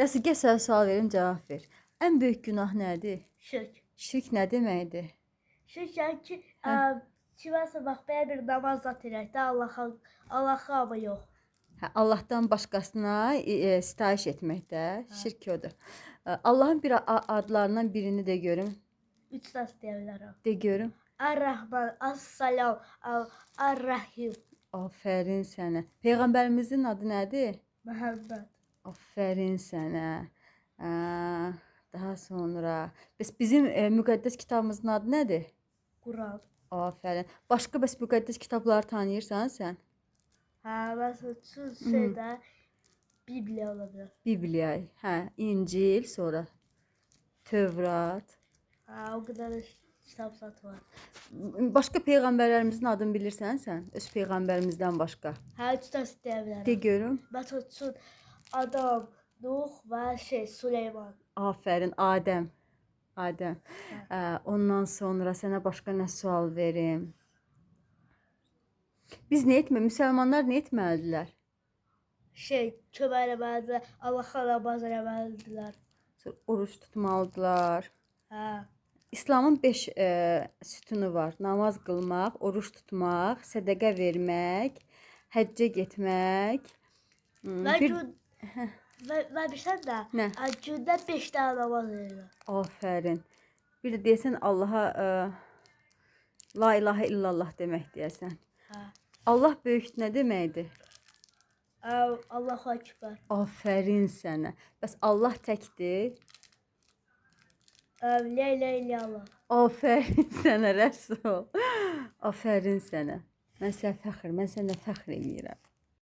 Rəsul, gəl sənə sual verim, cavab ver. Ən böyük günah nədir? Şirk. Şirk nə deməkdir? Şirk yəni ki, kiməsə bax belə bir namaz zat elək də Allaha amma yox. Hə, Allahdan başqasına sitayiş etməkdə şirk odur. Allahın bir adlarından birini de görüm. 3 səs deyə bilərəm. De görüm. Ər-Rəhman, Əs-Salam, Ər-Rəhim. Aferin sənə. Peyğəmbərimizin adı nədir? Məhəmməd. Aferin sənə. Daha sonra bizim müqəddəs kitabımızın adı nədir? Quran. Aferin. Başqa bəs müqəddəs kitabları tanıyırsan sən? Hə, məsələn, şeydə Bibliya ola bilər. Bibliya, hə, İncil, sonra Tövrat. Hə, o qədər kitab zat var. Başqa peyğəmbərlərimizin adını bilirsən sən? Öz peyğəmbərimizdən başqa. Hə, 3 səs deyə bilərəm. De görüm. Məsələn, Adam, Nuh və Süleyman. Aferin, Adəm. Adəm. Ondan sonra sənə başqa nə sual verim? Biz nə etməli? Müsəlmanlar nə etməlidirlər? Kömək eləməlidirlər, Allaha namaz eləməlidirlər. Sonra oruç tutmalıdırlar. Hə. İslamın 5 sütunu var. Namaz qılmaq, oruç tutmaq, sədəqə vermək, həccə getmək. Və bilirsən də, Nə? gündə 5 dənə namaz edirlər. Aferin. Bir də deyəsən Allaha la ilahə illallah demək deyəsən. Hə. Allah böyük nə deməkdir? Allahu Ekber. Aferin sənə. Bəs Allah təkdir? La ilahe illallah. Aferin sənə Rəsul. Aferin sənə. Mən sənə fəxr edirəm.